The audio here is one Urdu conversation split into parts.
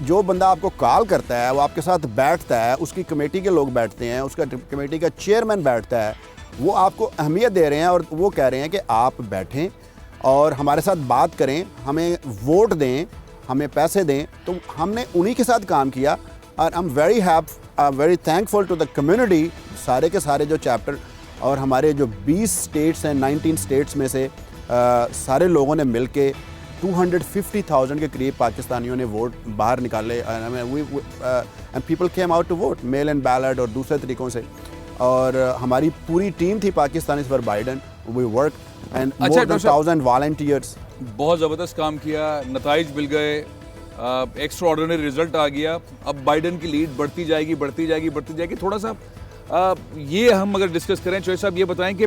جو بندہ آپ کو کال کرتا ہے وہ آپ کے ساتھ بیٹھتا ہے, اس کی کمیٹی کے لوگ بیٹھتے ہیں, اس کا کمیٹی کا چیئرمین بیٹھتا ہے, وہ آپ کو اہمیت دے رہے ہیں اور وہ کہہ رہے ہیں کہ آپ بیٹھیں اور ہمارے ساتھ بات کریں, ہمیں ووٹ دیں, ہمیں پیسے دیں. تو ہم نے انہی کے ساتھ کام کیا اور I'm very thankful to the community. سارے کے سارے جو چیپٹر اور ہمارے جو 20 اسٹیٹس ہیں, 19 اسٹیٹس میں سے سارے لوگوں نے مل کے 250,000 کے قریب پاکستانیوں نے ووٹ باہر نکالے. and people came out to vote, mail in ballot اور دوسرے طریقوں سے. اور ہماری پوری ٹیم تھی Pakistani for Biden. we worked and more than 1,000 volunteers. بہت زبردست کام کیا, نتائج مل گئے, ایکسٹرا آرڈینری رزلٹ آ گیا. اب بائیڈن کی لیڈ بڑھتی جائے گی. تھوڑا سا یہ ہم اگر ڈسکس کریں, چوہے صاحب یہ بتائیں کہ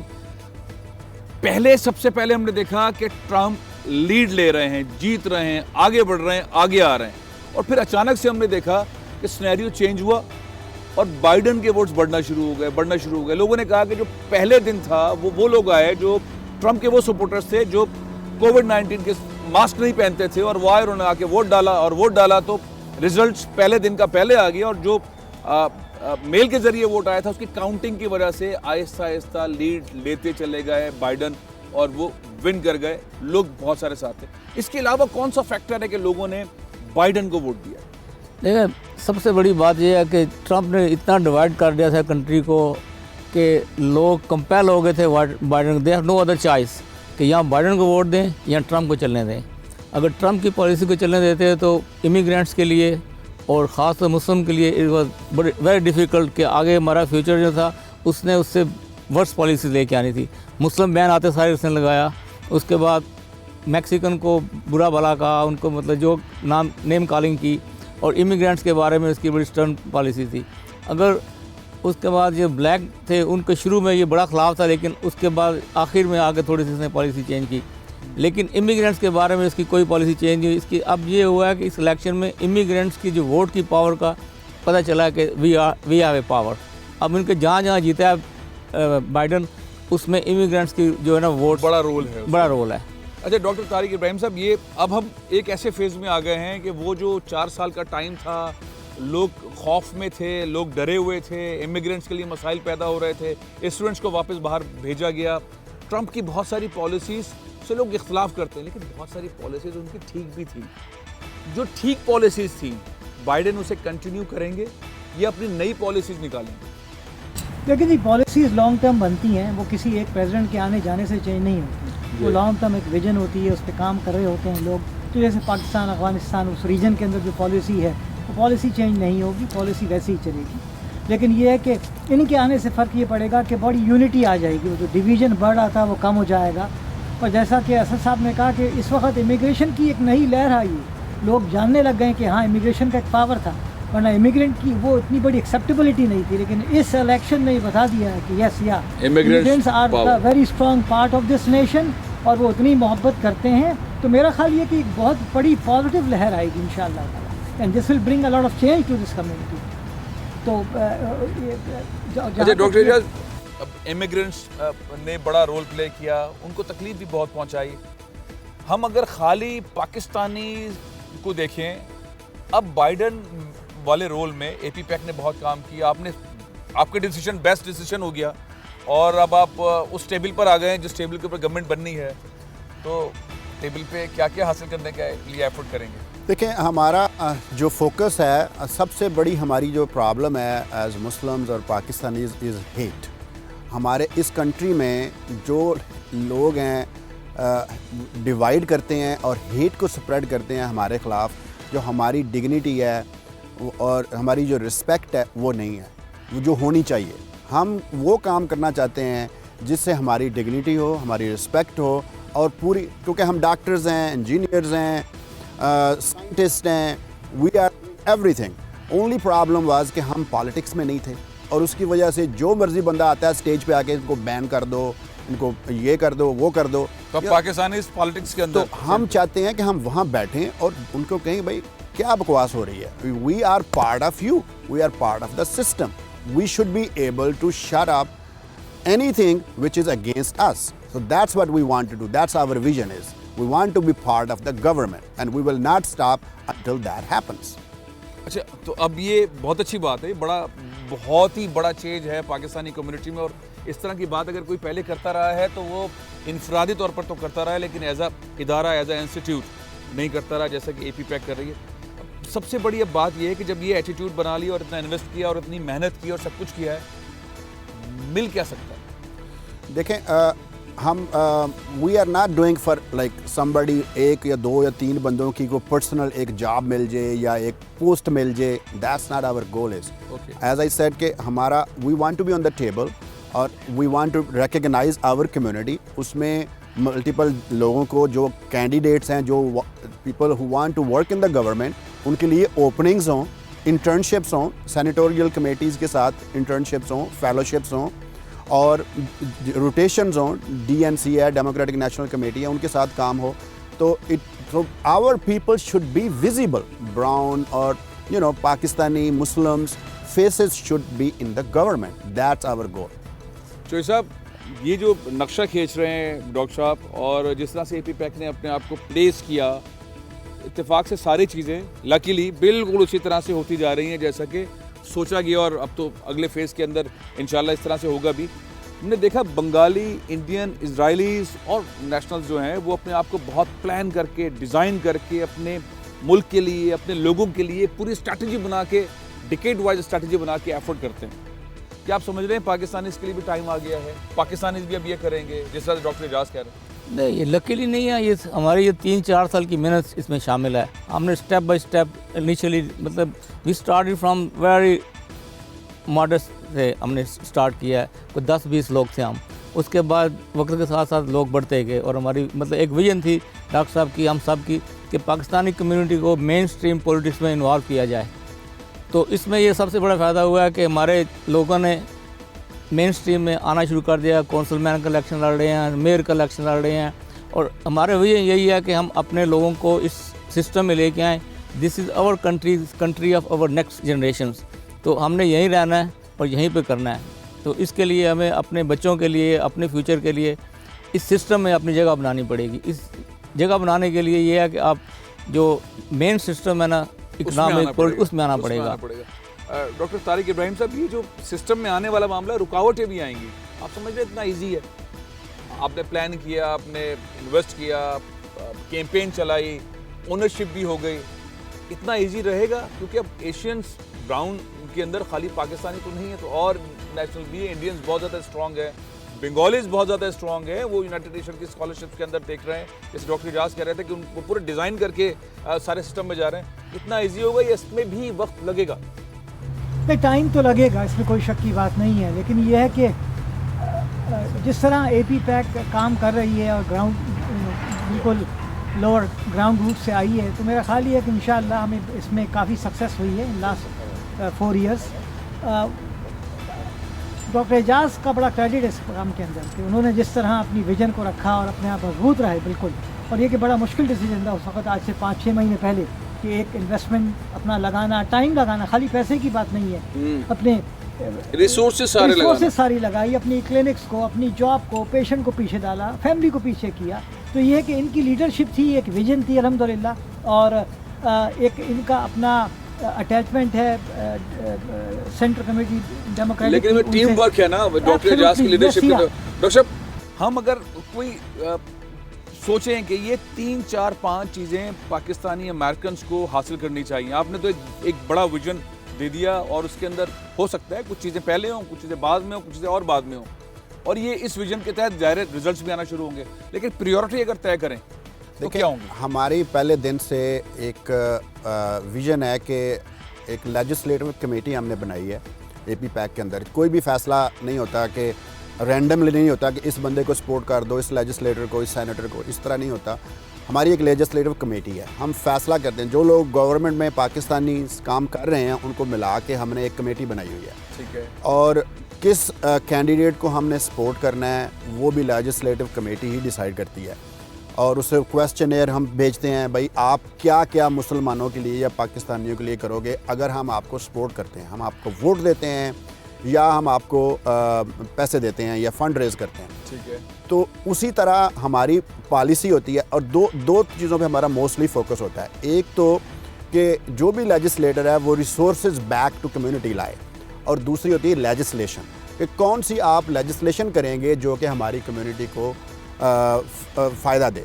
سب سے پہلے ہم نے دیکھا کہ ٹرمپ لیڈ لے رہے ہیں, جیت رہے ہیں, آگے بڑھ رہے ہیں, آگے آ رہے ہیں, اور پھر اچانک سے ہم نے دیکھا کہ سینیریو چینج ہوا اور بائیڈن کے ووٹس بڑھنا شروع ہو گئے. لوگوں نے کہا کہ جو پہلے دن تھا وہ لوگ آئے جو ٹرمپ کے وہ سپورٹرز تھے جو کووڈ-19 کے ماسک نہیں پہنتے تھے, اور وہ آئے, انہوں نے آ کے ووٹ ڈالا تو ریزلٹس پہلے دن کا پہلے آ گیا. اور جو میل کے ذریعے ووٹ آیا تھا اس کی کاؤنٹنگ کی وجہ سے آہستہ لیڈ لیتے چلے گئے بائیڈن اور وہ ون کر گئے. لوگ بہت سارے ساتھ تھے. اس کے علاوہ کون سا فیکٹر ہے کہ لوگوں نے بائیڈن کو ووٹ دیا؟ دیکھیں, سب سے بڑی بات یہ ہے کہ ٹرمپ نے اتنا ڈیوائڈ کر دیا تھا کنٹری کو کہ لوگ کمپیل ہو گئے تھے بائیڈن کو. They have no other choice کہ یا بائیڈن کو ووٹ دیں یا ٹرمپ کو چلنے دیں. اگر ٹرمپ کی پالیسی کو چلنے دیتے تو امیگرینٹس کے لیے اور خاص طور مسلم کے لیے اٹ واز ویری ڈیفیکلٹ کہ آگے ہمارا فیوچر جو تھا اس نے اس سے ورس پالیسی لے کے آنی تھی. مسلم بین آتے سارے اس نے لگایا. اس کے بعد میکسیکن کو برا بھلا کہا, ان کو مطلب جو نیم کالنگ کی, اور امیگرینٹس کے بارے میں اس کی بڑی سٹرن پالیسی تھی. اگر اس کے بعد جو بلیک تھے ان کے شروع میں یہ بڑا خلاف تھا, لیکن اس کے بعد آخر میں آگے تھوڑی سی اس نے پالیسی چینج کی. لیکن امیگرینٹس کے بارے میں اس کی کوئی پالیسی چینج نہیں ہوئی. اس کی اب یہ ہوا ہے کہ اس الیکشن میں امیگرینٹس کی جو ووٹ کی پاور کا پتہ چلا کہ وی ہیو اے پاور. اب ان کے جہاں جیتا ہے بائیڈن, اس میں امیگرینٹس کی جو ہے نا ووٹ بڑا رول ہے. اچھا ڈاکٹر طارق ابراہیم صاحب, یہ اب ہم ایک ایسے فیز میں آ گئے ہیں کہ وہ جو 4 سال کا ٹائم تھا, لوگ خوف میں تھے, لوگ ڈرے ہوئے تھے, امیگرینٹس کے لیے مسائل پیدا ہو رہے تھے, اسٹوڈنٹس کو واپس باہر بھیجا گیا. ٹرمپ کی بہت ساری پالیسیز سے لوگ اختلاف کرتے ہیں, لیکن بہت ساری پالیسیز ان کی ٹھیک بھی تھی. جو ٹھیک پالیسیز تھیں بائیڈن اسے کنٹینیو کریں گے یا اپنی نئی پالیسیز نکالیں گے؟ لیکن یہ پالیسیز لانگ ٹرم بنتی ہیں, وہ کسی ایک پریزیڈنٹ کے آنے جانے سے چینج نہیں ہوتی. وہ لانگ ٹرم ایک ویژن ہوتی ہے, اس پہ کام کر رہے ہوتے ہیں لوگ. تو جیسے پاکستان, افغانستان, اس ریجن کے اندر جو پالیسی ہے وہ پالیسی چینج نہیں ہوگی, پالیسی ویسے ہی چلے گی. لیکن یہ ہے کہ ان کے آنے سے فرق یہ پڑے گا کہ بڑی یونٹی آ جائے گی. وہ جو ڈویژن بڑھ رہا تھا وہ کم ہو جائے گا. اور جیسا کہ اسد صاحب نے کہا کہ اس وقت امیگریشن کی ایک نئی لہر آئی ہے. لوگ جاننے لگ گئے کہ ہاں امیگریشن کا ایک پاور تھا, ورنہ امیگرینٹ کی وہ اتنی بڑی ایکسیپٹیبلٹی نہیں تھی. لیکن اس الیکشن نے بتا دیا ہے کہ یس یا immigrants are the very strong part of this nation, اور وہ اتنی محبت کرتے ہیں. تو میرا خیال یہ کہ ایک بہت بڑی پازیٹیو لہر آئے گی انشاءاللہ تعالیٰ, and this will bring a lot of change to this community. تو ڈاکٹر اعجاز, امیگرینٹس نے بڑا رول پلے کیا, ان کو تکلیف بھی بہت پہنچائی. ہم اگر خالی پاکستانی کو دیکھیں, اب بائیڈن والے رول میں اے پی پیک نے بہت کام کیا. آپ کا ڈیسیشن بیسٹ ڈیسیشن ہو گیا, اور اب آپ اس ٹیبل پر آ گئے ہیں جس ٹیبل کے اوپر گورنمنٹ بننی ہے. تو ٹیبل پہ کیا کیا حاصل کرنے کے لیے ایفرٹ کریں گے؟ دیکھیں, ہمارا جو فوکس ہے, سب سے بڑی ہماری جو پرابلم ہے ایز مسلمز اور پاکستانیز از ہیٹ. ہمارے اس کنٹری میں جو لوگ ہیں ڈیوائیڈ کرتے ہیں اور ہیٹ کو سپریڈ کرتے ہیں ہمارے خلاف. جو ہماری ڈگنیٹی ہے اور ہماری جو رسپیکٹ ہے وہ نہیں ہے, وہ جو ہونی چاہیے. ہم وہ کام کرنا چاہتے ہیں جس سے ہماری ڈگنیٹی ہو, ہماری رسپیکٹ ہو, اور پوری, کیونکہ ہم ڈاکٹرز ہیں, انجینئرز ہیں, سائنٹسٹ ہیں, we are everything. Only problem was کہ ہم پالیٹکس میں نہیں تھے, اور اس کی وجہ سے جو مرضی بندہ آتا ہے اسٹیج پہ آ کے ان کو بین کر دو, ان کو یہ کر دو, وہ کر دو. تو پاکستانی اس پالیٹکس کے اندر تو ہم چاہتے ہیں کہ ہم وہاں بیٹھیں اور ان کو کہیں بھائی کیا بکواس ہو رہی ہے. We are part of you, we are part of the system. We should be able to shut up anything which is against us. So that's what we want to do. That's our vision is. We want to be part of the government, and we will not stop until that happens. اچھا تو اب یہ بہت اچھی بات ہے, بہت ہی بڑا چینج ہے پاکستانی کمیونٹی میں, اور اس طرح کی بات اگر کوئی پہلے کرتا رہا ہے تو وہ انفرادی طور پر تو کرتا رہا ہے, لیکن ایز اے ادارہ, ایز اے انسٹیٹیوٹ نہیں کرتا رہا, جیسا کہ اے پی پیک کر رہی ہے. سب سے بڑی اب بات یہ ہے کہ جب یہ ایٹیٹیوڈ بنا لی اور اتنا انویسٹ کیا اور اتنی محنت کی اور سب کچھ کیا ہے, مل کیا سکتا ہے؟ دیکھیں ہم we are not doing for like somebody, ایک یا دو یا تین بندوں کی کوئی پرسنل ایک جاب مل جائے یا ایک پوسٹ مل جائے. That's not our goal is. As I said کہ ہمارا we want to be on the table اور we want to recognise our community. اس میں ملٹیپل لوگوں کو جو کینڈیڈیٹس ہیں, جو people who want to work in the government, ان کے لیے اوپننگز ہوں, انٹرنشپس ہوں, سینیٹوریل کمیٹیز کے ساتھ انٹرنشپس ہوں, فیلوشپس ہوں, اور روٹیشنز ہوں. ڈی این سی ہے, ڈیموکریٹک نیشنل کمیٹی ہے, ان کے ساتھ کام ہو. تو our people should be visible. Brown اور Pakistani Muslims faces should be in the government. That's our goal. چوہی صاحب, یہ جو نقشہ کھینچ رہے ہیں ڈاکٹر صاحب, اور جس طرح سے اے پی پیک نے اپنے آپ کو پلیس کیا, اتفاق سے ساری چیزیں لکیلی بالکل اسی طرح سے ہوتی جا رہی ہیں جیسا کہ سوچا گیا, اور اب تو اگلے فیز کے اندر انشاءاللہ اس طرح سے ہوگا بھی. ہم نے دیکھا بنگالی, انڈین, اسرائیلیز اور نیشنلز جو ہیں وہ اپنے آپ کو بہت پلان کر کے, ڈیزائن کر کے, اپنے ملک کے لیے, اپنے لوگوں کے لیے پوری اسٹریٹجی بنا کے, ڈیکیڈ وائز اسٹریٹجی بنا کے ایفرٹ کرتے ہیں. کیا آپ سمجھ رہے ہیں پاکستانی اس کے لیے بھی ٹائم آ گیا ہے, پاکستانیز بھی اب یہ کریں گے جس طرح ڈاکٹر اعجاز کہہ رہے ہیں؟ نہیں, یہ لکیلی نہیں ہے, یہ ہماری یہ 3-4 سال کی محنت اس میں شامل ہے. ہم نے اسٹیپ بائی اسٹیپ انیشلی مطلب we started from very modest سے ہم نے اسٹارٹ کیا ہے. کوئی 10-20 لوگ تھے ہم. اس کے بعد وقت کے ساتھ ساتھ لوگ بڑھتے گئے, اور ہماری مطلب ایک ویژن تھی ڈاکٹر صاحب کی, ہم سب کی, کہ پاکستانی کمیونٹی کو مین اسٹریم پولیٹکس میں انوالو کیا جائے. تو اس میں یہ سب سے بڑا فائدہ ہوا ہے کہ ہمارے لوگوں نے مین اسٹریم میں آنا شروع کر دیا. کونسل مین کا الیکشن لڑ رہے ہیں, میئر کا الیکشن لڑ رہے ہیں, اور ہمارے وجہ یہی ہے کہ ہم اپنے لوگوں کو اس سسٹم میں لے کے آئیں. This is our country of our next generations. تو ہم نے یہیں رہنا ہے اور یہیں پہ کرنا ہے. تو اس کے لیے ہمیں اپنے بچوں کے لیے, اپنے فیوچر کے لیے اس سسٹم میں اپنی جگہ بنانی پڑے گی. اس جگہ بنانے کے لیے یہ ہے کہ آپ جو مین سسٹم ہے نا اکنامک, اس میں آنا پڑے گا. ڈاکٹر طارق ابراہیم صاحب, یہ جو سسٹم میں آنے والا معاملہ, رکاوٹیں بھی آئیں گی. آپ سمجھ رہے اتنا ایزی ہے, آپ نے پلان کیا, آپ نے انویسٹ کیا, کیمپین چلائی, اونرشپ بھی ہو گئی, اتنا ایزی رہے گا؟ کیونکہ اب ایشینس براؤن کے اندر خالی پاکستانی تو نہیں ہے, تو اور نیشنل بھی, انڈینز بہت زیادہ اسٹرانگ ہے, بنگالیز بہت زیادہ اسٹرانگ ہے. وہ یونائٹڈ نیشن کی اسکالرشپ کے اندر دیکھ رہے ہیں, جیسے ڈاکٹر اعجاز کہہ رہے تھے کہ ان کو پورے ڈیزائن کر کے سارے سسٹم میں جا رہے ہیں. اتنا ایزی ہوگا یا اس میں بھی وقت لگے گا؟ نہیں, ٹائم تو لگے گا, اس میں کوئی شک کی بات نہیں ہے. لیکن یہ ہے کہ جس طرح اے پی پیک کام کر رہی ہے اور گراؤنڈ بالکل لوور گراؤنڈ روٹ سے آئی ہے, تو میرا خیال یہ ہے کہ انشاءاللہ ہمیں اس میں کافی سکسیس ہوئی ہے لاسٹ 4 ایئرس. ڈاکٹر اعجاز کا بڑا کریڈٹ ہے اس کام کے اندر کہ انہوں نے جس طرح اپنی ویژن کو رکھا اور اپنے آپ مضبوط رہے بالکل. اور یہ کہ بڑا مشکل ڈیسیجن تھا اس وقت, آج سے 5-6 مہینے پہلے, کہ ایک انویسٹمنٹ اپنا لگانا, ٹائم لگانا, خالی پیسے کی بات نہیں ہے, اپنے ریسورسز ساری لگائی, اپنی کلینکس کو, اپنی جاب کو, پیشنٹ کو پیچھے ڈالا, فیملی کو پیچھے کیا. تو یہ ہے کہ ان کی لیڈرشپ تھی, ایک ویژن تھی الحمدللہ, اور ایک ان کا اپنا اٹیچمنٹ ہے سینٹر کمیٹی ڈیموکریٹک. لیکن ٹیم ورک ہے نا ڈاکٹر اعجاز کی لیڈرشپ میں. ڈاکٹر صاحب, ہم اگر کوئی سوچیں کہ یہ 3-4-5 چیزیں پاکستانی امریکنز کو حاصل کرنی چاہیے, آپ نے تو ایک بڑا ویژن دے دیا, اور اس کے اندر ہو سکتا ہے کچھ چیزیں پہلے ہوں, کچھ چیزیں بعد میں ہوں, کچھ چیزیں اور بعد میں ہوں, اور یہ اس ویژن کے تحت ظاہر ریزلٹس بھی آنا شروع ہوں گے. لیکن پریورٹی اگر طے کریں تو کیا ہوں گی؟ ہماری پہلے دن سے ایک ویژن ہے کہ ایک لیجسلیٹو کمیٹی ہم نے بنائی ہے اے پی پیک کے اندر. کوئی بھی فیصلہ نہیں ہوتا کہ رینڈملی نہیں ہوتا کہ اس بندے کو سپورٹ کر دو, اس لیجسلیٹر کو, اس سینیٹر کو, اس طرح نہیں ہوتا. ہماری ایک لیجسلیٹو کمیٹی ہے, ہم فیصلہ کرتے ہیں. جو لوگ گورنمنٹ میں پاکستانی کام کر رہے ہیں ان کو ملا کے ہم نے ایک کمیٹی بنائی ہوئی ہے. ٹھیک ہے. اور کس کینڈیڈیٹ کو ہم نے سپورٹ کرنا ہے وہ بھی لیجسلیٹو کمیٹی ہی ڈیسائیڈ کرتی ہے. اور اسے کویسچنیئر ہم بھیجتے ہیں, بھائی آپ کیا کیا مسلمانوں کے لیے یا پاکستانیوں کے لیے کرو گے اگر ہم آپ کو سپورٹ کرتے ہیں, ہم آپ کو ووٹ دیتے ہیں, یا ہم آپ کو پیسے دیتے ہیں یا فنڈ ریز کرتے ہیں. ٹھیک ہے. تو اسی طرح ہماری پالیسی ہوتی ہے اور دو چیزوں پہ ہمارا موسٹلی فوکس ہوتا ہے. ایک تو کہ جو بھی لیجسلیٹر ہے وہ ریسورسز بیک ٹو کمیونٹی لائے, اور دوسری ہوتی ہے لیجسلیشن, کہ کون سی آپ لیجسلیشن کریں گے جو کہ ہماری کمیونٹی کو فائدہ دے.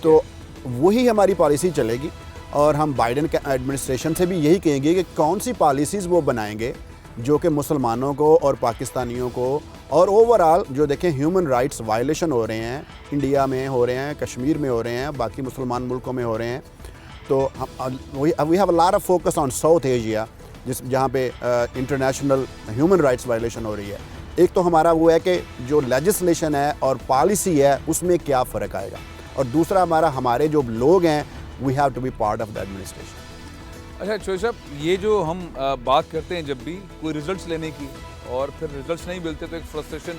تو وہی ہماری پالیسی چلے گی, اور ہم بائیڈن کے ایڈمنسٹریشن سے بھی یہی کہیں گے کہ کون سی پالیسیز وہ بنائیں گے جو کہ مسلمانوں کو اور پاکستانیوں کو, اور اوورآل جو دیکھیں ہیومن رائٹس وائلیشن ہو رہے ہیں, انڈیا میں ہو رہے ہیں, کشمیر میں ہو رہے ہیں, باقی مسلمان ملکوں میں ہو رہے ہیں. تو we have a lot of focus on South Asia جہاں پہ انٹرنیشنل ہیومن رائٹس وائلیشن ہو رہی ہے. ایک تو ہمارا وہ ہے کہ جو لیجسلیشن ہے اور پالیسی ہے اس میں کیا فرق آئے گا, اور دوسرا ہمارے جو لوگ ہیں we have to be part of the administration. اچھا چوہدری صاحب, یہ جو ہم بات کرتے ہیں جب بھی کوئی ریزلٹس لینے کی اور پھر ریزلٹس نہیں ملتے تو ایک فرسٹریشن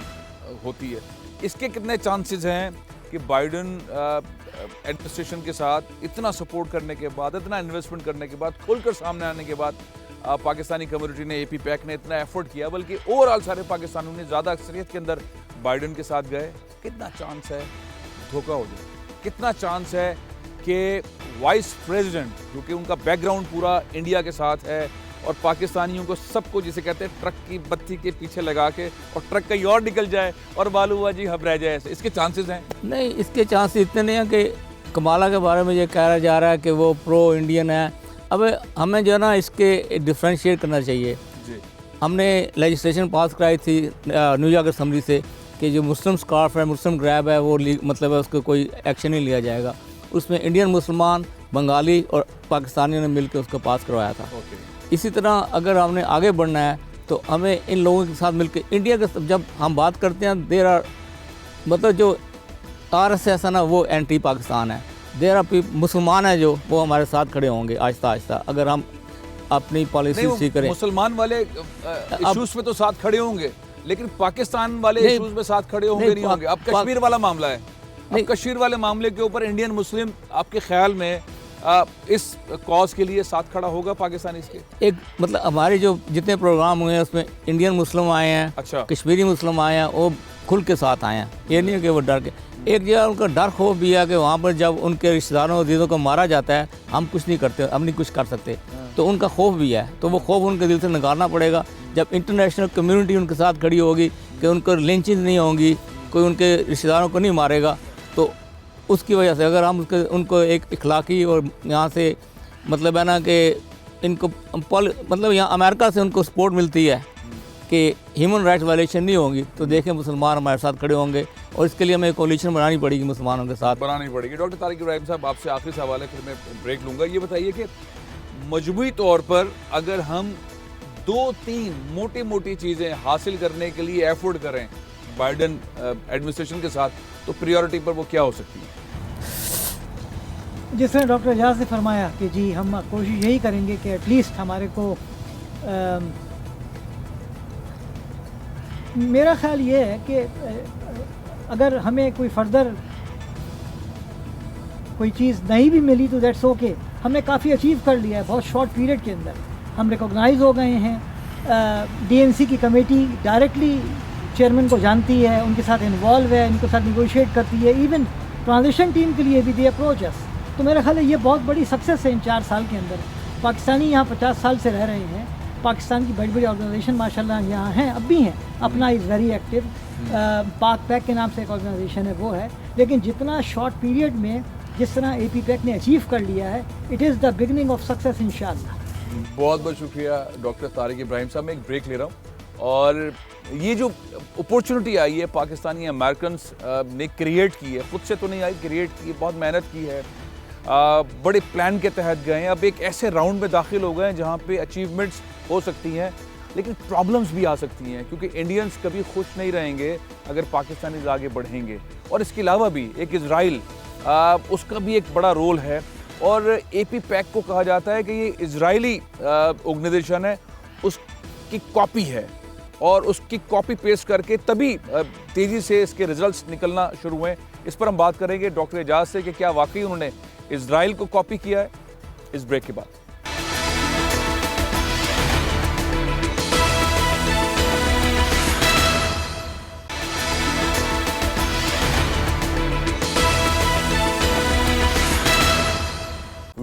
ہوتی ہے, اس کے کتنے چانسز ہیں کہ بائیڈن ایڈمنسٹریشن کے ساتھ اتنا سپورٹ کرنے کے بعد, اتنا انویسٹمنٹ کرنے کے بعد, کھل کر سامنے آنے کے بعد پاکستانی کمیونٹی نے, اے پی پیک نے اتنا ایفرٹ کیا, بلکہ اوور آل سارے پاکستانیوں نے زیادہ اکثریت کے اندر بائیڈن کے ساتھ گئے, کتنا چانس ہے دھوکہ ہو جائے؟ کتنا چانس ہے کہ وائس پریزیڈنٹ جو کہ ان کا بیک گراؤنڈ پورا انڈیا کے ساتھ ہے اور پاکستانیوں کو سب کو جسے کہتے ہیں ٹرک کی بتی کے پیچھے لگا کے اور ٹرک کہیں اور نکل جائے اور معلوم ہوا جی ہم رہ جائے, ایسے اس کے چانسز ہیں؟ نہیں, اس کے چانس اتنے نہیں ہیں کہ کمالہ کے بارے میں یہ کہا جا رہا ہے کہ وہ پرو انڈین ہے. اب ہمیں جو ہے نا اس کے ڈفرینشیٹ کرنا چاہیے. جی, ہم نے لیجسلیشن پاس کرائی تھی نیو یارک اسمبلی سے کہ جو مسلم سکارف ہے, مسلم گریب ہے, وہ مطلب ہے اس کو کوئی ایکشن نہیں لیا جائے گا. اس میں انڈین مسلمان, بنگالی اور پاکستانیوں نے مل کے اس کو پاس کروایا تھا. اسی طرح اگر ہم نے آگے بڑھنا ہے تو ہمیں ان لوگوں کے ساتھ مل کے انڈیا کے, جب ہم بات کرتے ہیں دیر آر مطلب جو آر ایس ایس ہے نا وہ اینٹی پاکستان ہے. دیر آر مسلمان ہیں جو وہ ہمارے ساتھ کھڑے ہوں گے آہستہ آہستہ اگر ہم اپنی پالیسی سی کریں. مسلمان والے ایشوز پہ تو ساتھ کھڑے ہوں گے, لیکن پاکستان والے ایشوز میں ساتھ کھڑے ہوں گے نہیں ہوں گے. اب کشمیر والا معاملہ ہے, اب کشمیر والے معاملے کے اوپر انڈین مسلم آپ کے خیال میں اس کاز کے لیے ساتھ کھڑا ہوگا پاکستانی اس کے؟ ایک مطلب ہمارے جو جتنے پروگرام ہوئے ہیں اس میں انڈین مسلم آئے ہیں, اچھا, کشمیری مسلم آئے ہیں, وہ کھل کے ساتھ آئے ہیں. یہ نہیں ہے کہ وہ ڈر کے, ایک جگہ ان کا ڈر خوف بھی ہے کہ وہاں پر جب ان کے رشتہ داروں عزیزوں کو مارا جاتا ہے ہم کچھ نہیں کرتے, ہم نہیں کچھ کر سکتے, تو ان کا خوف بھی ہے. تو وہ خوف ان کے دل سے نکالنا پڑے گا جب انٹرنیشنل کمیونٹی ان کے ساتھ کھڑی ہوگی کہ ان کو لنچنگ نہیں ہوں گی, کوئی ان کے رشتہ داروں کو نہیں مارے گا. تو اس کی وجہ سے اگر ہم ان کو ایک اخلاقی اور یہاں سے مطلب ہے نا کہ ان کو مطلب یہاں امریکہ سے ان کو سپورٹ ملتی ہے کہ ہیومن رائٹس وائلیشن نہیں ہوں گی, تو دیکھیں مسلمان ہمارے ساتھ کھڑے ہوں گے, اور اس کے لیے ہمیں کولیشن بنانی پڑے گی مسلمانوں کے ساتھ. بنانی پڑے گی. ڈاکٹر طارق ابراہیم صاحب, آپ سے آخری سوال ہے, پھر میں بریک لوں گا. یہ بتائیے کہ مجموعی طور پر اگر ہم 2-3 موٹی چیزیں حاصل کرنے کے لیے ایفورٹ کریں بائیڈن ایڈمنسٹریشن کے ساتھ, تو پریورٹی پر وہ کیا ہو سکتی ہے؟ جس طرح ڈاکٹر اعجاز نے فرمایا کہ جی ہم کوشش یہی کریں گے کہ ایٹ لیسٹ ہمارے کو میرا خیال یہ ہے کہ اگر ہمیں کوئی فردر کوئی چیز نہیں بھی ملی تو دیٹس اوکے, ہم نے کافی اچیو کر لیا ہے بہت شارٹ پیریڈ کے اندر. ہم ریکوگنائز ہو گئے ہیں, ڈی این سی کی کمیٹی ڈائریکٹلی چیئرمین کو جانتی ہے, ان کے ساتھ انوالو ہے, ان کے ساتھ نیگوشیٹ کرتی ہے, ایون ٹرانزیشن ٹیم کے لیے بھی دی اپروچ اس. تو میرا خیال ہے یہ بہت بڑی سکسیس ہے ان 4 سال کے اندر. پاکستانی یہاں 50 سال سے رہ رہے ہیں, پاکستان کی بڑی بڑی آرگنائزیشن ماشاءاللہ یہاں ہیں, اب بھی ہیں, اپنا از ویری ایکٹیو, پاک پیک کے نام سے ایک آرگنائزیشن ہے وہ ہے. لیکن جتنا شارٹ پیریڈ میں جس طرح اے پی پیک نے اچیو کر لیا ہے, it is the beginning of success انشاءاللہ. بہت بہت شکریہ ڈاکٹر طارق ابراہیم صاحب. میں ایک بریک لے رہا ہوں, اور یہ جو اپورچونٹی آئی ہے پاکستانی امریکنس نے کریٹ کی ہے, خود سے تو نہیں آئی, کریٹ کی ہے, بہت محنت کی ہے, بڑے پلان کے تحت گئے ہیں. اب ایک ایسے راؤنڈ میں داخل ہو گئے ہیں جہاں پہ اچیومنٹس ہو سکتی ہیں لیکن پرابلمس بھی آ سکتی ہیں, کیونکہ انڈینس کبھی خوش نہیں رہیں گے اگر پاکستانیز آگے بڑھیں گے. اور اس کے علاوہ بھی ایک اسرائیل, اس کا بھی ایک بڑا رول ہے, اور اے پی پیک کو کہا جاتا ہے کہ یہ اسرائیلی آرگنائزیشن ہے, اس کی کاپی ہے, اور اس کی کاپی پیسٹ کر کے تبھی تیزی سے اس کے ریزلٹس نکلنا شروع ہوئے. اس پر ہم بات کریں گے ڈاکٹر اعجاز سے کہ کیا واقعی انہوں نے اسرائیل کو کاپی کیا ہے, اس بریک کے بعد.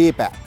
APAC,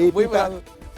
APAC,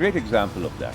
great example of that.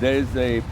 There is a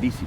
DC,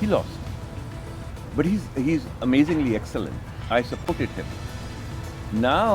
He lost, but he's amazingly excellent. I supported him. Now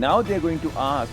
now they're going to ask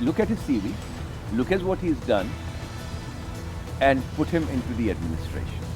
look at his CV, look at what he's done, and put him into the administration.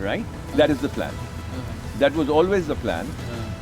Right? That is the plan. That was always the plan.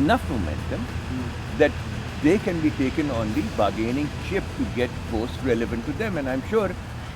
enough momentum that they can be taken on the bargaining chip to get posts relevant to them, and I'm sure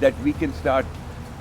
that we can start.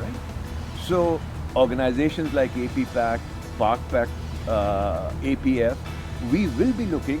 right? So organizations like APPAC, PAC, APF, we will be looking.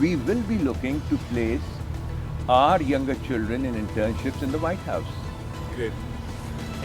We will be looking to place our younger children in internships in the White House. Great.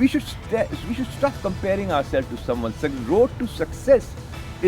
We should stop comparing ourselves to someone. Road to success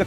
The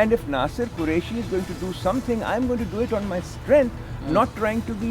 And if Nasir Qureshi is going to do something, I'm going to do it on my strength, not trying to be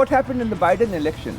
What happened in the Biden election?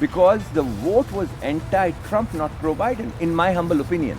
Because the vote was anti-Trump, not pro-Biden, in my humble opinion.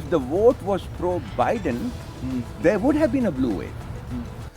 If the vote was pro-Biden, there would have been a blue wave.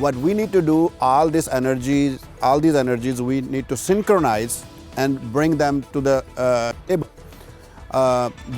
What we need to do, all these energies we need to synchronize and bring them to the table.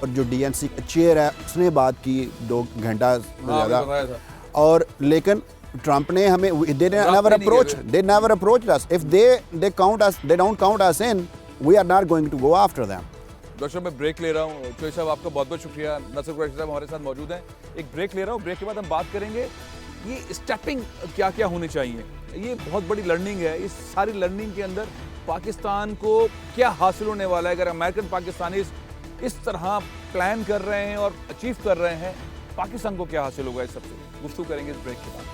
اور جو DNC کا چیئر ہے اس نے بات کی 2 گھنٹہ زیادہ, اور لیکن ٹرمپ نے ہمیں they never approached us. If they don't count us in, we are not going to go after them. Doctor صاحب میں بریک لے رہا ہوں. چوہی صاحب آپ کا بہت بہت شکریہ. نصر قریشی صاحب ہمارے ساتھ موجود ہیں. ایک بریک لے رہا ہوں, بریک کے بعد ہم بات کریں گے یہ اسٹیپنگ کیا کیا ہونی چاہیے. یہ بہت بڑی لرننگ ہے. اس ساری لرننگ کے اندر پاکستان کو کیا حاصل ہونے والا ہے اگر امریکن پاکستانیز اس طرح پلان کر رہے ہیں اور اچیو کر رہے ہیں, پاکستان کو کیا حاصل ہوگا. اس سب سے گفتگو کریں گے اس بریک کے بعد.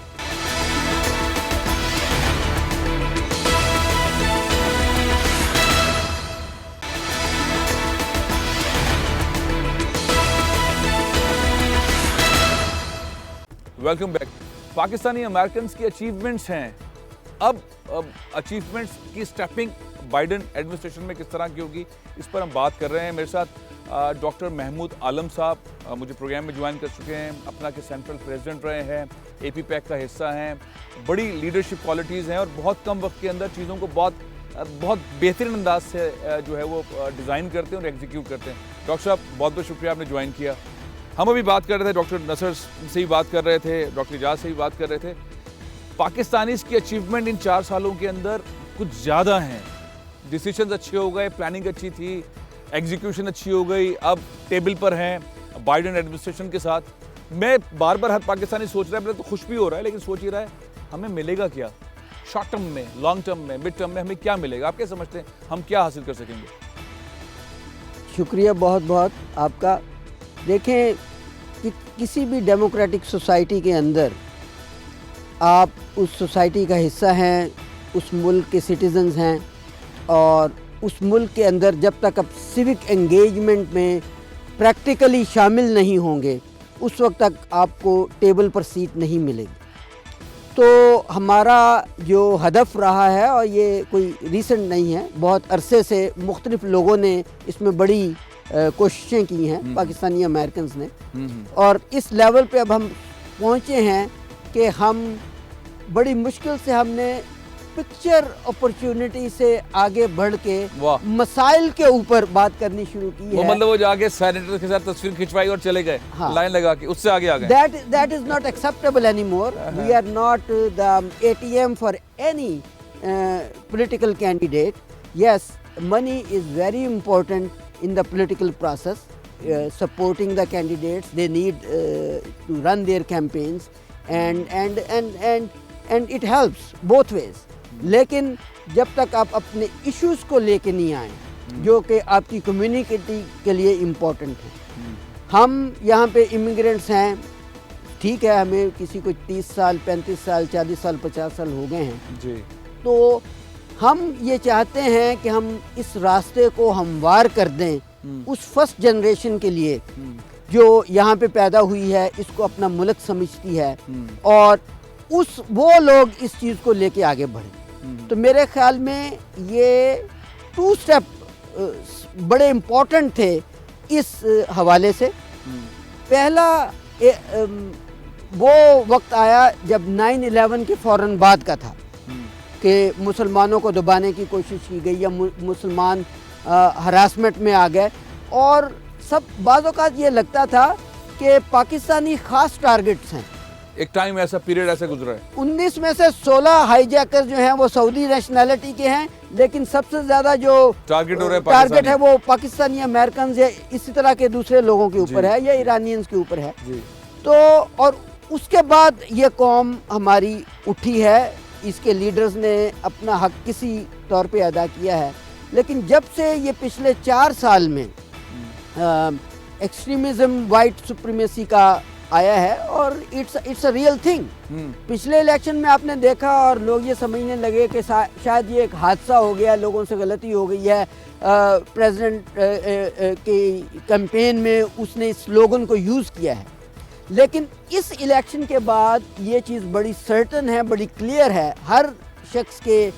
Welcome back. پاکستانی امریکنز کی اچیومنٹس ہیں. اب اچیومنٹس کی سٹیپنگ بائیڈن ایڈمنسٹریشن میں کس طرح کی ہوگی, اس پر ہم بات کر رہے ہیں. میرے ساتھ ڈاکٹر محمود عالم صاحب مجھے پروگرام میں جوائن کر چکے ہیں. اپنا کے سینٹرل پریزیڈنٹ رہے ہیں, APPAC کا حصہ ہیں. بڑی لیڈرشپ کوالٹیز ہیں اور بہت کم وقت کے اندر چیزوں کو بہت بہترین انداز سے جو ہے وہ ڈیزائن کرتے ہیں اور ایگزیکیوٹ کرتے ہیں. ڈاکٹر صاحب بہت بہت شکریہ آپ نے جوائن کیا. ہم ابھی بات کر رہے تھے, ڈاکٹر نصر سے ہی بات کر رہے تھے, ڈاکٹر اجاز سے ہی بات کر رہے تھے. پاکستانیز کی اچیومنٹ ان 4 سالوں کے اندر کچھ زیادہ ہیں. ڈیسیشنز اچھے ہو گئے, پلاننگ اچھی تھی, ایگزیکیوشن اچھی ہو گئی, اب ٹیبل پر ہیں بائیڈن ایڈمنسٹریشن کے ساتھ. میں بار بار ہر پاکستانی سوچ رہا ہے, پہلے تو خوش بھی ہو رہا ہے لیکن سوچ ہی رہا ہے ہمیں ملے گا کیا شارٹ ٹرم میں, لانگ ٹرم میں, مڈ ٹرم میں, ہمیں کیا ملے گا. آپ کیا سمجھتے ہیں ہم کیا حاصل کر سکیں گے؟ شکریہ بہت بہت آپ کا. دیکھیں کہ کسی بھی ڈیموکریٹک سوسائٹی کے اندر آپ اس سوسائٹی کا حصہ ہیں, اس ملک کے سٹیزنز ہیں, اور اس ملک کے اندر جب تک آپ سیوک انگیجمنٹ میں پریکٹیکلی شامل نہیں ہوں گے اس وقت تک آپ کو ٹیبل پر سیٹ نہیں ملے گی. تو ہمارا جو ہدف رہا ہے, اور یہ کوئی ریسنٹ نہیں ہے, بہت عرصے سے مختلف لوگوں نے اس میں بڑی کوششیں کی ہیں, پاکستانی امریکنز نے, اور اس لیول پہ اب ہم پہنچے ہیں کہ ہم بڑی مشکل سے ہم نے پکچر اپرچونٹی سے آگے بڑھ کے مسائل کے اوپر بات کرنی شروع کی ہے. مطلب وہ جا کے سینیٹر کے ساتھ تصویر کھنچوائی اور چلے گئے لائن لگا کے, اس سے آگے آ گئے. That is not acceptable anymore. We are not the ATM for any political candidate. Yes, money is very important in the political process. Supporting the candidates, they need to run their campaigns, and it helps both ways. لیکن جب تک آپ اپنے ایشوز کو لے کے نہیں آئیں جو کہ آپ کی کمیونٹی کے لیے امپورٹنٹ ہیں. ہم یہاں پہ امیگرینٹس ہیں, ٹھیک ہے, ہمیں کسی کو 30 سال 35 سال 40 سال 50 سال ہو گئے ہیں جی, تو ہم یہ چاہتے ہیں کہ ہم اس راستے کو ہموار کر دیں اس فرسٹ جنریشن کے لیے جو یہاں پہ پیدا ہوئی ہے, اس کو اپنا ملک سمجھتی ہے, اور وہ لوگ اس چیز کو لے کے آگے بڑھیں. تو میرے خیال میں یہ 2 سٹیپ بڑے امپورٹنٹ تھے اس حوالے سے. پہلا وہ وقت آیا جب 9/11 کے فوراً بعد کا تھا کہ مسلمانوں کو دبانے کی کوشش کی گئی یا مسلمان ہراسمنٹ میں آ گئے, اور بعض اوقات یہ لگتا تھا کہ پاکستانی خاص ٹارگٹس ہیں. ایک ٹائم ایسا پیریڈ ایسا گزرا ہے. 19 میں سے 16 ہائی جیکر جو ہیں وہ سعودی نیشنلٹی کے ہیں, لیکن سب سے زیادہ جو ٹارگٹ ہے وہ پاکستانی امریکنز یا اسی طرح کے دوسرے لوگوں کے اوپر ہے, یا ایرانینز کے اوپر ہے. تو اور اس کے بعد یہ قوم ہماری اٹھی ہے, اس کے لیڈرز نے اپنا حق کسی طور پہ ادا کیا ہے. لیکن جب سے یہ پچھلے 4 سال میں ایکسٹریمزم, وائٹ سپریمیسی کا آیا ہے, اور اٹس اے ریئل تھنگ. پچھلے الیکشن میں آپ نے دیکھا اور لوگ یہ سمجھنے لگے کہ شاید یہ ایک حادثہ ہو گیا, لوگوں سے غلطی ہو گئی ہے, پریزیڈنٹ کی کیمپین میں اس نے اس سلوگن کو یوز کیا ہے. لیکن اس الیکشن کے بعد یہ چیز بڑی سرٹن ہے, بڑی کلیئر ہے ہر شخص کے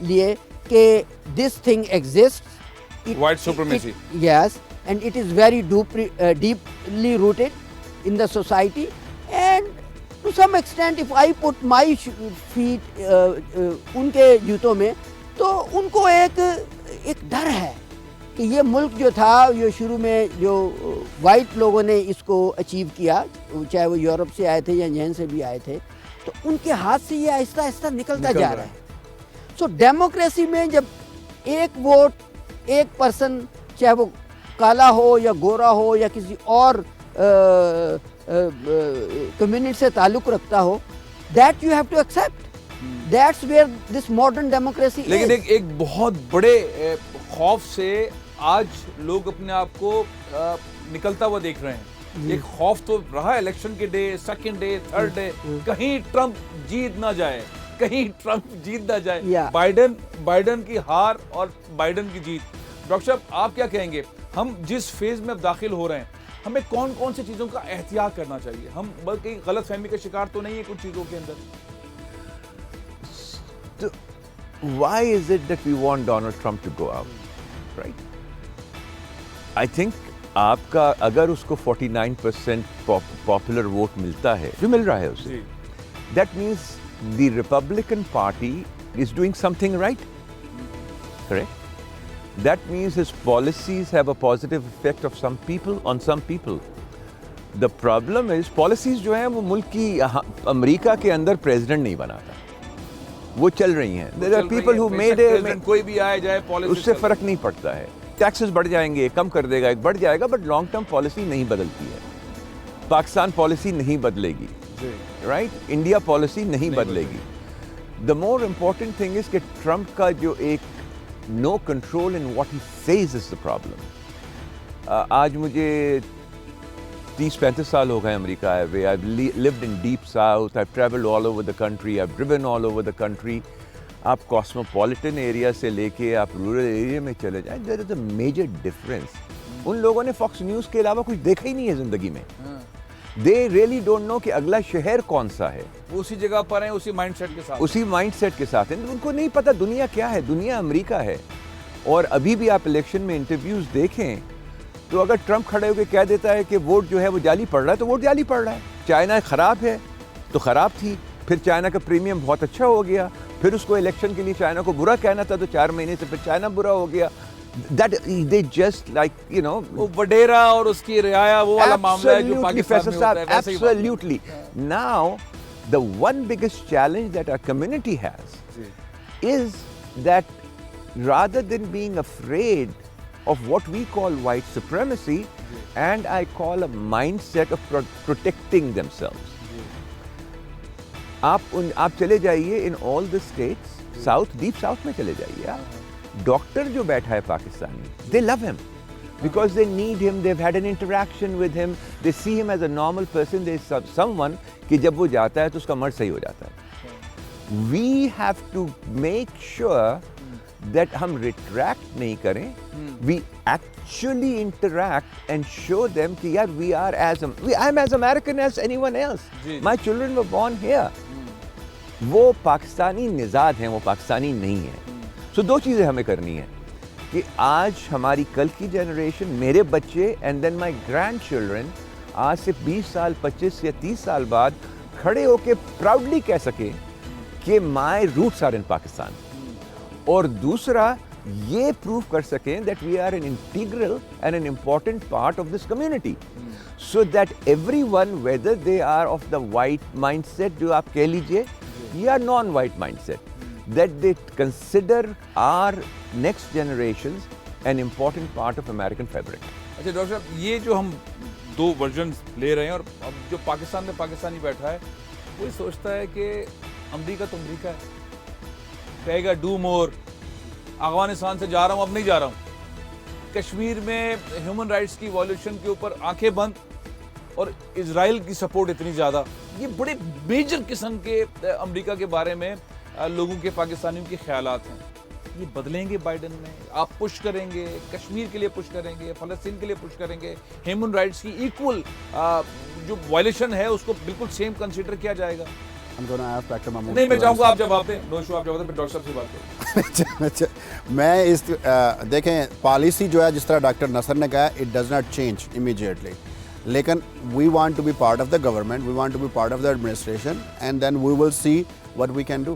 لیے کہ this thing exist, white supremacy. Yes, and it is very deeply rooted in the society, and to some extent if I put my feet ان کے جوتوں میں, تو ان کو ایک ڈر ہے کہ یہ ملک جو تھا یہ شروع میں جو وائٹ لوگوں نے اس کو اچیو کیا, چاہے وہ یورپ سے آئے تھے یا جہاں سے بھی آئے تھے, تو ان کے ہاتھ سے یہ آہستہ آہستہ نکلتا جا رہا ہے. سو ڈیموکریسی میں جب ایک ووٹ ایک پرسن, چاہے وہ کالا ہو یا گورا ہو یا کسی اور کمیونٹی سے تعلق رکھتا ہو, that you have to accept. That's where this modern democracy. لیکن ایک بہت بڑے خوف سے آج لوگ اپنے آپ کو نکلتا ہوا دیکھ رہے ہیں. ایک خوف تو رہا الیکشن کے day, second day, third day, کہیں ٹرمپ جیت نہ جائے, کہیں ٹرمپ جیت نہ جائے, بائیڈن کی ہار اور بائیڈن کی جیت. ڈاکٹر صاحب آپ کیا کہیں گے, ہم جس فیز میں اب داخل ہو رہے ہیں ہمیں کون کون سی چیزوں کا احتیاط کرنا چاہیے؟ ہم بلکہ غلط فہمی کا شکار تو نہیں ہے کچھ چیزوں کے اندر؟ Why is it that we want Donald Trump to go out? Right? I think آپ کا اگر اس کو 49% پاپولر ووٹ ملتا ہے, جو مل رہا ہے اسے, that means the Republican Party is doing something right. Correct? That means his policies have a positive effect of some people on some people. The problem is policies جو ہیں وہ ملک کی امریکہ کے اندر پریزیڈنٹ نہیں بناتا, وہ چل رہی ہیں. There are people who made it, کوئی بھی آئے جائے اس سے فرق نہیں پڑتا ہے. ٹیکسز بڑھ جائیں گے, کم کر دے گا, ایک بڑھ جائے گا, بٹ لانگ ٹرم پالیسی نہیں بدلتی ہے. پاکستان پالیسی نہیں بدلے گی, رائٹ, انڈیا پالیسی نہیں بدلے گی. دا مور امپورٹنٹ تھنگ از کہ ٹرمپ کا جو ایک no control in what he says is the problem. آج مجھے 30-35 سال ہو گئے امریکہ آئے ہوئے. I've lived in deep south, I've traveled all over the country, I've driven all over the country. آپ کاسموپولیٹن ایریا سے لے کے آپ رورل ایریا میں چلے جائیں, there is a major difference. ان لوگوں نے فاکس نیوز کے علاوہ کچھ دیکھا ہی نہیں ہے زندگی میں. They really don't know کہ اگلا شہر کون سا ہے. اسی جگہ پر ہیں, اسی مائنڈ سیٹ کے ساتھ, اسی مائنڈ سیٹ کے ساتھ ہیں. ان کو نہیں پتا دنیا کیا ہے, دنیا امریکہ ہے. اور ابھی بھی آپ الیکشن میں انٹرویوز دیکھیں تو اگر ٹرمپ کھڑے ہو کے کہہ دیتا ہے کہ ووٹ جو ہے وہ جعلی پڑ رہا ہے, تو ووٹ جعلی پڑ رہا ہے. چائنا خراب ہے تو خراب تھی, پھر چائنا کا پریمیم بہت اچھا ہو گیا, پھر اس کو الیکشن کے لیے چائنا کو برا کہنا تھا تو 4 مہینے سے پھر چائنا برا ہو گیا. That they just like, you know, وہ وڈیرا اور اس کی رعایا وہ والا معاملہ ہے جو پاکستان میں ہوتا ہے. Absolutely. Now, the one biggest challenge that our community has is that rather than being afraid of what we call white supremacy, and I call a mindset of protecting themselves. آپ چلے جائیے in all the states, south, deep south میں چلے جائیے آپ, ڈاکٹر جو بیٹھا ہے Pakistani, they love him because they need him, they've had an interaction with him, they see him as a normal person, they someone کہ جب وہ جاتا ہے تو اس کا مرض صحیح ہو جاتا ہے. We have to make sure that ہم retract نہیں کریں, we actually interact and show them کہ یار we are I'm as American as anyone else, my children were born here. وہ پاکستانی نژاد ہیں, وہ پاکستانی نہیں ہیں. سو 2 چیزیں ہمیں کرنی ہیں کہ آج ہماری کل کی جنریشن, میرے بچے and then my grandchildren, آج سے 20 سال 25 یا 30 سال بعد کھڑے ہو کے پراؤڈلی کہہ سکیں کہ my roots are in Pakistan. اور دوسرا یہ پروو کر سکیں that we are an integral and an important part of this community, so that everyone whether they are of the white mindset جو آپ کہہ لیجیے یا non white mindset, that they consider our next generations an important part of American fabric. اچھا ڈاکٹر صاحب, یہ جو ہم 2 ورژنز لے رہے ہیں اور اب جو پاکستان میں پاکستانی بیٹھا ہے وہی سوچتا ہے کہ امریکہ تو امریکہ ہے, کہے گا ڈو مور, افغانستان سے جا رہا ہوں اب نہیں جا رہا ہوں, کشمیر میں ہیومن رائٹس کی وائلیشن کے اوپر آنکھیں بند, اور اسرائیل کی سپورٹ اتنی زیادہ. یہ بڑے میجر قسم کے امریکہ کے بارے میں لوگوں کے, پاکستانیوں کے خیالات ہیں. یہ بدلیں گے بائیڈن میں؟ آپ پش کریں گے, کشمیر کے لیے پش کریں گے, فلسطین کے لیے پش کریں گے, ہیومن رائٹس کی ایکول جو وائلیشن ہے اس کو بالکل سیم کنسیڈر کیا جائے گا؟ نہیں, میں چاہوں گا آپ جواب دیں. نو شو آپ جواب دیں, پھر ڈاکٹر صاحب سے بات کروں. میں اس دیکھیں پالیسی جو ہے جس طرح ڈاکٹر نصر نے کہا, it does not change immediately, لیکن we want to be part of the government, we want to be part of the administration, and then we will see what we can do.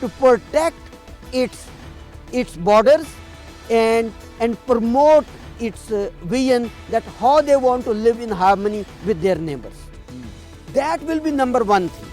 to protect its borders and promote its vision that how they want to live in harmony with their neighbors. That will be number one thing.